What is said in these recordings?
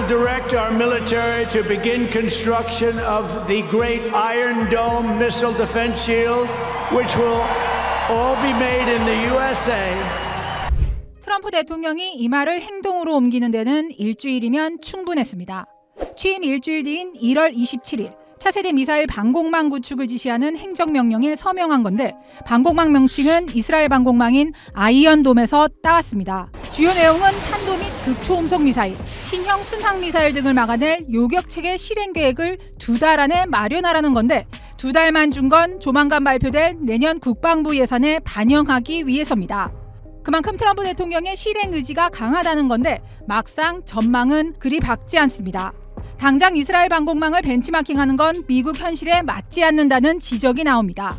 direct our military to begin construction of the great Iron Dome missile defense shield, which will all be made in the USA. 트럼프 대통령이 이 말을 행동으로 옮기는 데는 일주일이면 충분했습니다. 취임 일주일 뒤인 1월 27일 차세대 미사일 방공망 구축을 지시하는 행정명령에 서명한 건데 방공망 명칭은 이스라엘 방공망인 아이언돔에서 따왔습니다. 주요 내용은 탄도 및 극초음속 미사일, 신형 순항미사일 등을 막아낼 요격체계 실행 계획을 2달 안에 마련하라는 건데 2달만 준 건 조만간 발표될 내년 국방부 예산에 반영하기 위해서입니다. 그만큼 트럼프 대통령의 실행 의지가 강하다는 건데 막상 전망은 그리 밝지 않습니다. 당장 이스라엘 방공망을 벤치마킹하는 건 미국 현실에 맞지 않는다는 지적이 나옵니다.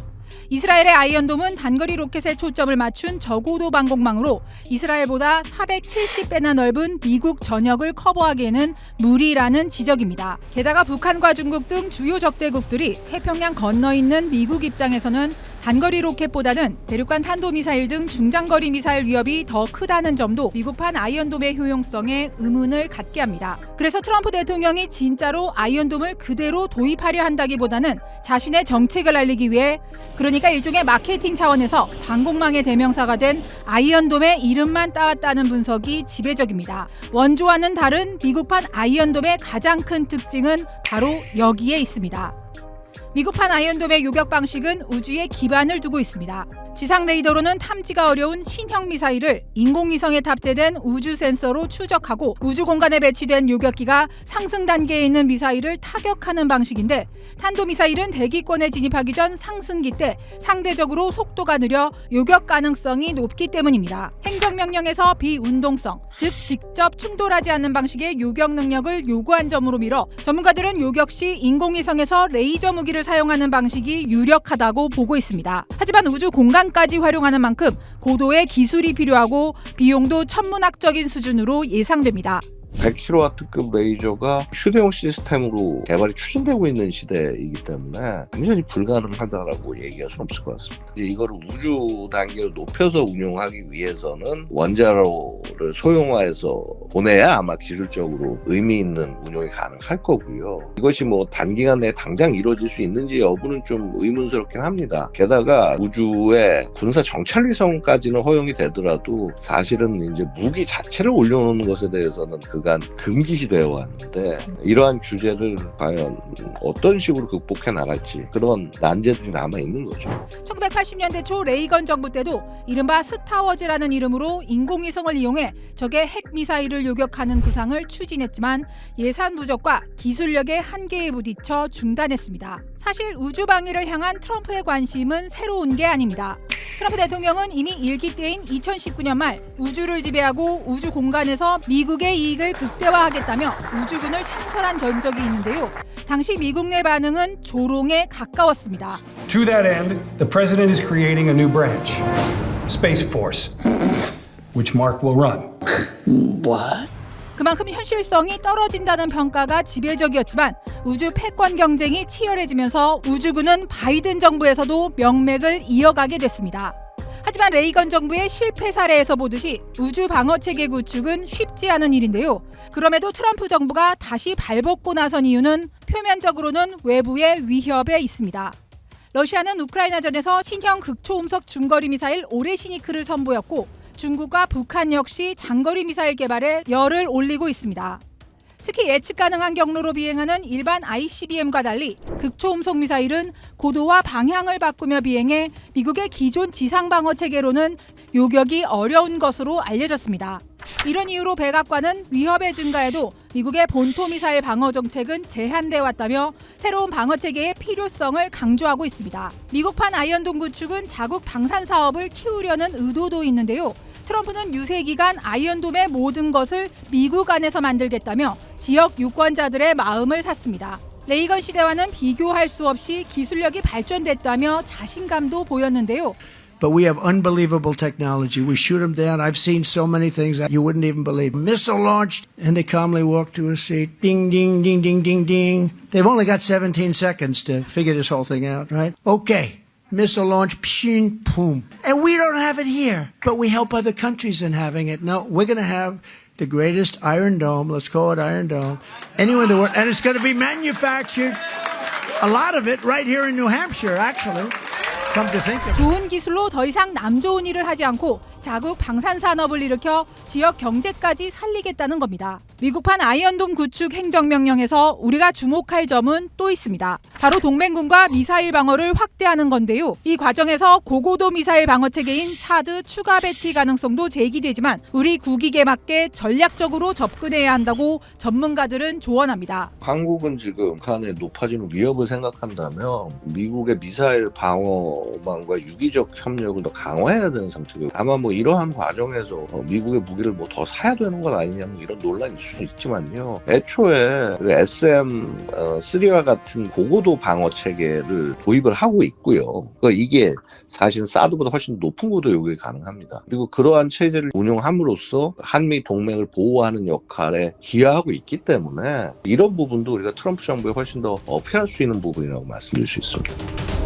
이스라엘의 아이언돔은 단거리 로켓에 초점을 맞춘 저고도 방공망으로 이스라엘보다 470배나 넓은 미국 전역을 커버하기에는 무리라는 지적입니다. 게다가 북한과 중국 등 주요 적대국들이 태평양 건너 있는 미국 입장에서는 단거리 로켓보다는 대륙간 탄도미사일 등 중장거리 미사일 위협이 더 크다는 점도 미국판 아이언돔의 효용성에 의문을 갖게 합니다. 그래서 트럼프 대통령이 진짜로 아이언돔을 그대로 도입하려 한다기보다는 자신의 정책을 알리기 위해 그러니까 일종의 마케팅 차원에서 방공망의 대명사가 된 아이언돔의 이름만 따왔다는 분석이 지배적입니다. 원조와는 다른 미국판 아이언돔의 가장 큰 특징은 바로 여기에 있습니다. 미국판 아이언돔의 요격 방식은 우주에 기반을 두고 있습니다. 지상 레이더로는 탐지가 어려운 신형 미사일을 인공위성에 탑재된 우주 센서로 추적하고 우주 공간에 배치된 요격기가 상승 단계에 있는 미사일을 타격하는 방식인데 탄도미사일은 대기권에 진입하기 전 상승기 때 상대적으로 속도가 느려 요격 가능성이 높기 때문입니다. 행정명령에서 비운동성, 즉 직접 충돌하지 않는 방식의 요격 능력을 요구한 점으로 밀어 전문가들은 요격 시 인공위성에서 레이저 무기를 사용하는 방식이 유력하다고 보고 있습니다. 하지만 우주 공간까지 활용하는 만큼 고도의 기술이 필요하고 비용도 천문학적인 수준으로 예상됩니다. 100kW급 레이저가 휴대용 시스템으로 개발이 추진되고 있는 시대이기 때문에 완전히 불가능하다라고 얘기할 수는 없을 것 같습니다. 이제 이거를 우주 단계로 높여서 운용하기 위해서는 원자로를 소형화해서 보내야 아마 기술적으로 의미 있는 운용이 가능할 거고요. 이것이 뭐 단기간 내에 당장 이루어질 수 있는지 여부는 좀 의문스럽긴 합니다. 게다가 우주의 군사 정찰위성까지는 허용이 되더라도 사실은 이제 무기 자체를 올려놓는 것에 대해서는 그간 금기시되어 왔는데 이러한 규제를 과연 어떤 식으로 극복해 나갈지 그런 난제들이 남아 있는 거죠. 1980년대 초 레이건 정부 때도 이른바 스타워즈라는 이름으로 인공위성을 이용해 적의 핵미사일을 요격하는 구상을 추진했지만 예산 부족과 기술력의 한계에 부딪혀 중단했습니다. 사실 우주 방위를 향한 트럼프의 관심은 새로운 게 아닙니다. 트럼프 대통령은 이미 1기 때인 2019년 말 우주를 지배하고 우주 공간에서 미국의 이익을 극대화하겠다며 우주군을 창설한 전적이 있는데요. 당시 미국 내 반응은 조롱에 가까웠습니다. To that end, the president is creating a new branch, Space Force, which Mark will run. What? 그만큼 현실성이 떨어진다는 평가가 지배적이었지만 우주 패권 경쟁이 치열해지면서 우주군은 바이든 정부에서도 명맥을 이어가게 됐습니다. 하지만 레이건 정부의 실패 사례에서 보듯이 우주 방어체계 구축은 쉽지 않은 일인데요. 그럼에도 트럼프 정부가 다시 발벗고 나선 이유는 표면적으로는 외부의 위협에 있습니다. 러시아는 우크라이나전에서 신형 극초음속 중거리 미사일 오레시니크를 선보였고 중국과 북한 역시 장거리 미사일 개발에 열을 올리고 있습니다. 특히 예측 가능한 경로로 비행하는 일반 ICBM과 달리 극초음속 미사일은 고도와 방향을 바꾸며 비행해 미국의 기존 지상방어 체계로는 요격이 어려운 것으로 알려졌습니다. 이런 이유로 백악관은 위협의 증가에도 미국의 본토미사일 방어 정책은 제한돼 왔다며 새로운 방어 체계의 필요성을 강조하고 있습니다. 미국판 아이언돔 구축은 자국 방산 사업을 키우려는 의도도 있는데요. 트럼프는 유세 기간 아이언돔의 모든 것을 미국 안에서 만들겠다며 지역 유권자들의 마음을 샀습니다. 레이건 시대와는 비교할 수 없이 기술력이 발전됐다며 자신감도 보였는데요. But we have unbelievable technology. We shoot them down. I've seen so many things that you wouldn't even believe. Missile launched, and they calmly walk to a seat. Ding, ding, ding, ding, ding, ding. They've only got 17 seconds to figure this whole thing out, right? Okay. Missile launch, pshing, boom. And we don't have it here, but we help other countries in having it. No, we're going to have the greatest Iron Dome. Let's call it Iron Dome. Anywhere in the world, and it's going to be manufactured. A lot of it right here in New Hampshire, actually. Come to think of it. 좋은 기술로 더 이상 남 좋은 일을 하지 않고 자국 방산 산업을 일으켜 지역 경제까지 살리겠다는 겁니다. 미국판 아이언돔 구축 행정명령에서 우리가 주목할 점은 또 있습니다. 바로 동맹군과 미사일 방어를 확대하는 건데요. 이 과정에서 고고도 미사일 방어 체계인 사드 추가 배치 가능성도 제기되지만 우리 국익에 맞게 전략적으로 접근해야 한다고 전문가들은 조언합니다. 한국은 지금 북한의 높아지는 위협을 생각한다면 미국의 미사일 방어망과 유기적 협력을 더 강화해야 되는 상태고요. 아마 뭐 이러한 과정에서 미국의 무기를 뭐 더 사야 되는 건 아니냐면 이런 논란이 있을 수 있지만요. 애초에 SM3와 같은 고고도 방어 체계를 도입을 하고 있고요. 그러니까 이게 사실 사드보다 훨씬 높은 고도 요구가 가능합니다. 그리고 그러한 체제를 운용함으로써 한미 동맹을 보호하는 역할에 기여하고 있기 때문에 이런 부분도 우리가 트럼프 정부에 훨씬 더 어필할 수 있는 부분이라고 말씀드릴 수 있습니다.